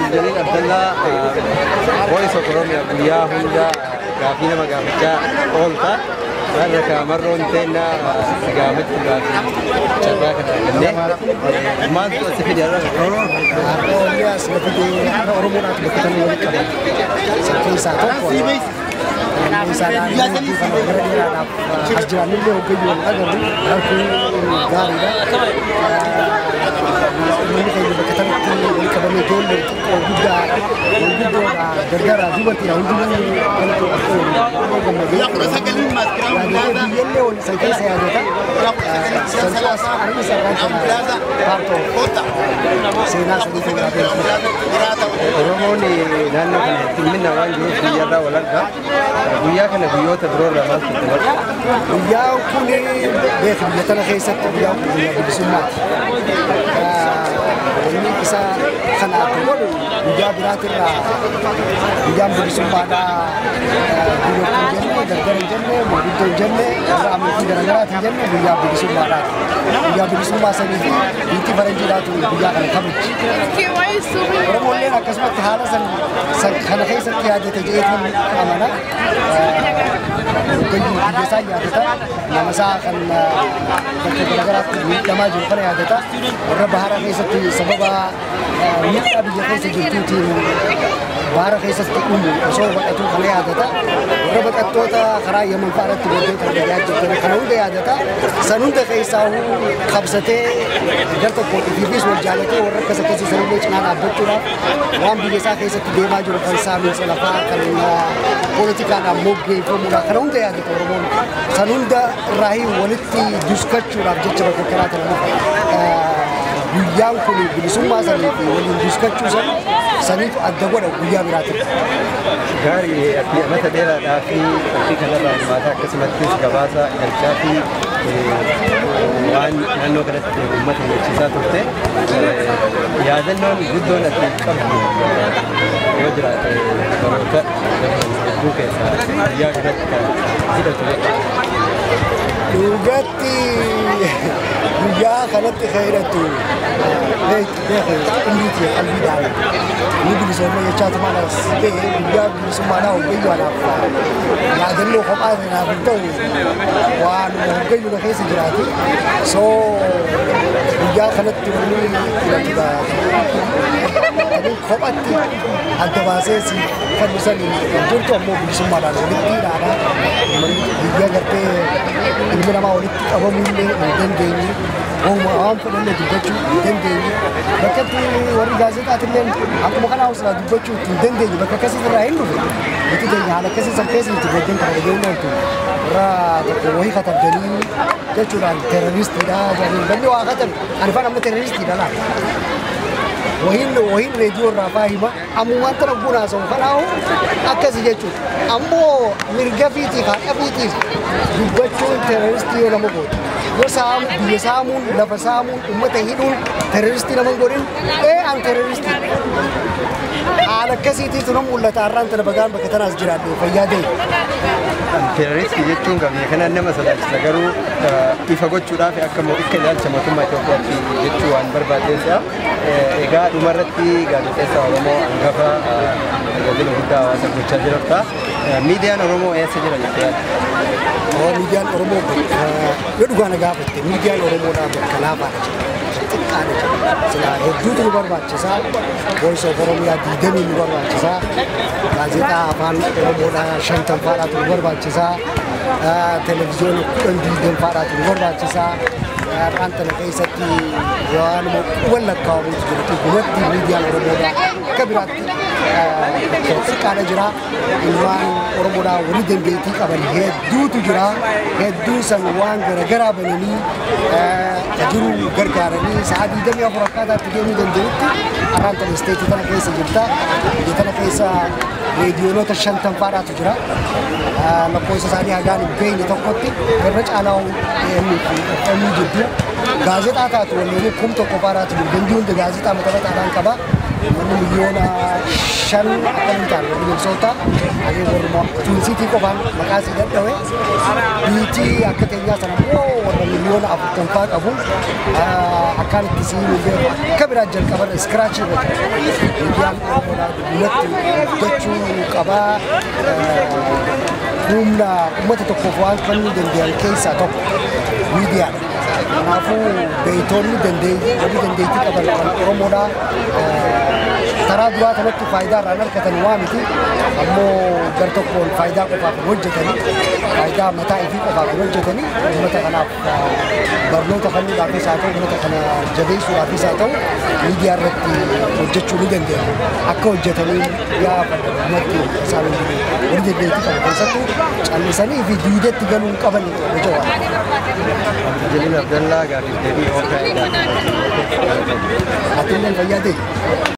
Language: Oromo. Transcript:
Abdul Abdullah voice of Oromia guyyaa hunda gaafii nama gaafachaa oolta. Warra kaamarroon teenna sigaamatti gaafii carraa kana argannee maaltu asi fide irra Oromiyaas lafa Oromoodhaaf bakka walitti qaban. Isa keessaa tokko isaadhaan gara dheeraadhaaf as jiraannillee hoggayyuu wal agarru rakkoon gaariidha. Uummanni keenya bakka kanatti wal qabamee ijoollee xiqqoo guddoodha gargaaraa dubartiidha hundinuu kan gammadee biyyallee wal isa keessa yaadata sansaas harmi sarraan paartoo seenaa sadii kan beeku. Oromoon naannoo kanatti minna waan jiruuf guyyaarraa wal argaa. Guyyaa kana guyyoota biroorraa maaltu itti wal? Guyyaan kun beeku biyya tana keessatti guyyaan kun guyyaa bilisummaati. Inni isa kana akka godhu guyyaa biraatirraa guyyaan bilisummaadhaa dubartiin jenne gargar hin jenne manguddoo hin jenne warra amantii garagaraati hin jenne guyyaa bilisummaadhaati. Guyyaa bilisummaa sanii fi biitti faranjiidhaatu guyyaa kana kabachi. Oromoolleen akkasumatti haala san kana keessatti yaadate jedheetiin amana. Hoggayyuu biyya isaa yaadata. Nama isaa kan bakka garagaraatti miidhamaa jiru kana yaadata. Warra bahara keessatti sababa miidhaa biyya keessa jirtuutiin bahara keessatti uumu osoo baqatu kana yaadata. Warra baqattoota karaa Yaman fa'aatti booddee tarbiyaa jirtan kana hunda yaadata. San hunda keessaa qabsatee gar tokko ofiifis wal jaalatee warra akkas akkasii sanillee cinaa dhaabbachuudhaaf waan biyya isaa keessatti deemaa jiru kan saamiinsa lafaa kan poolitikaadhaan moggeeffamuudha kana hunda yaadata Oromoon. San hunda irraa walitti duskachuudhaaf jecha bakka karaa ta'an guyyaan kun bilisummaa sanii fi waliin duskachuu saniitu adda godha guyyaa biraatiin. Gaarii ati mata dheeraadhaa fi fakkii kanarraa hirmaata akkasumattis gabaasa galchaa fi waan naannoo kanatti uummata hubachiisaa turte yaadannoon guddoon ati qabdu yoo jiraate baroota hedduu keessaa guyyaa kanatti kan hidhatu. Dhugatti guyyaa kanatti fayyadatu indiiti qalbiidhaan ni bilisoomna jechaatu malas guyyaa bilisummaadhaa hoggayyuudhaaf yaadannoo kophaa naaf hin ta'u waan hoggayyuudha keessa jiraate soo guyyaa kanatti wanni kophatti adda baasee si fannisan jirtu ammoo bilisummaadhaan walitti hidhaadha biyya gartee ilmi namaa walitti qabamullee hin dandeenye waan fedhanne dubbachuu hin dandeenye bakkatti warri gaazexaatillee akkuma kanaa usaa dubbachuu hin dandeenye bakka akkasii irraa hin dhufe nuti keenya haala akkasii san keessa nuti gaddan kana dhageenye oltu irraa tokko wahii katabdanii jechuudhaan terroristiidha jedhanii banni waa katan ani faan amma terroristiidha laa وهين راديو الرافاهيما أمو أنت ربنا سو خلاص أكاسي جاتو أمو مرجفيتي خافيتي دبتشون تيرستي ولا مقول وسام بيسامون لفسامون أمتهينون تيرستي لما نقولين إيه أن تيرستي على كاسيتي تنام ولا تعرّن ترى بقى بكتر أسجرات فيادي terroristi jechuun qabee kana nama sadaachisa garuu ifa gochuudhaaf akka moo'ikka ilaalcha mootummaa Itoophiyaatti jechuu waan barbaadeessa egaa dhumarratti gaazexeessa Oromoo hangafa tajaajila guddaa hawaasa gochaa jirta. Miidiyaan Oromoo eessa jira jettee yaadda? Miidiyaan Oromoo yoo dhugaa na gaafatte miidiyaan Oromoodhaa bakka laafaadha jira. Xiqqaadha jira. Silaa hedduutu nu barbaachisaa. Voice of Oromiyaa 20 nu barbaachisaa. Gaazexaa afaan Oromoodhaa 50 faadhaatu nu barbaachisaa. Televiziyoona 20 faadhaatu nu barbaachisaa. Raantana keessatti waan wallakkaa'amuutu jirtu gumatti miidiyaan Oromoodhaa akka biraatti xiqqaadha jira. Ilmaan Oromoodhaa walii dandeettii qaban hedduutu jira. Hedduu san waan garagaraa bananii jiru gargaaranii sa'aa 24 akkaataatti deemuu danda'utti Raantana isteetii tana keessa jirta. Biyya tana keessa reediyoonota 50 faadhaatu jira. lakkoofsa isaanii hagaan hin beekne tokkotti irra caalaa inni jidduu gaazexaa taatu waliin kum tokko baaraatu gandi hundi gaazexaa maxxanfaadhaan qaba. Miliyoona 5 akan taal waliin soota ani warma tuunsitii qofaan maqaa si dadhawe biitii akka teenyaa sana warra miliyoona 40 qabu akkaan itti siimillee akka biraa jalqaban iskiraachii irratti miidiyaan duratti jechuu qabaa humna uummata tokkoof waan kennuu danda'an keessaa tokko miidiyaan. Kanaafuu beeytoonni dandeettii qaban Oromoodhaa karaa duraa kanatti faayidaa irraan argatan waa miti ammoo gar tokkoon faayidaa qofaaf hojjetanii faayidaa mataa ifii qofaaf hojjetanii uummata kanaaf barnoota kennuudhaafis haa ta'u uummata kana jabeessuudhaafis haa ta'u miidiyaa irratti hojjechuu ni danda'u akka hojjetanii yaa ummatti isaan waliin dandeettii qabu keessattuu callisanii fi diideetti galuu hin qaban jechuu Jaliin Abdallaa gaaffii deebii hookaa Atilleen fayyaa ta'e.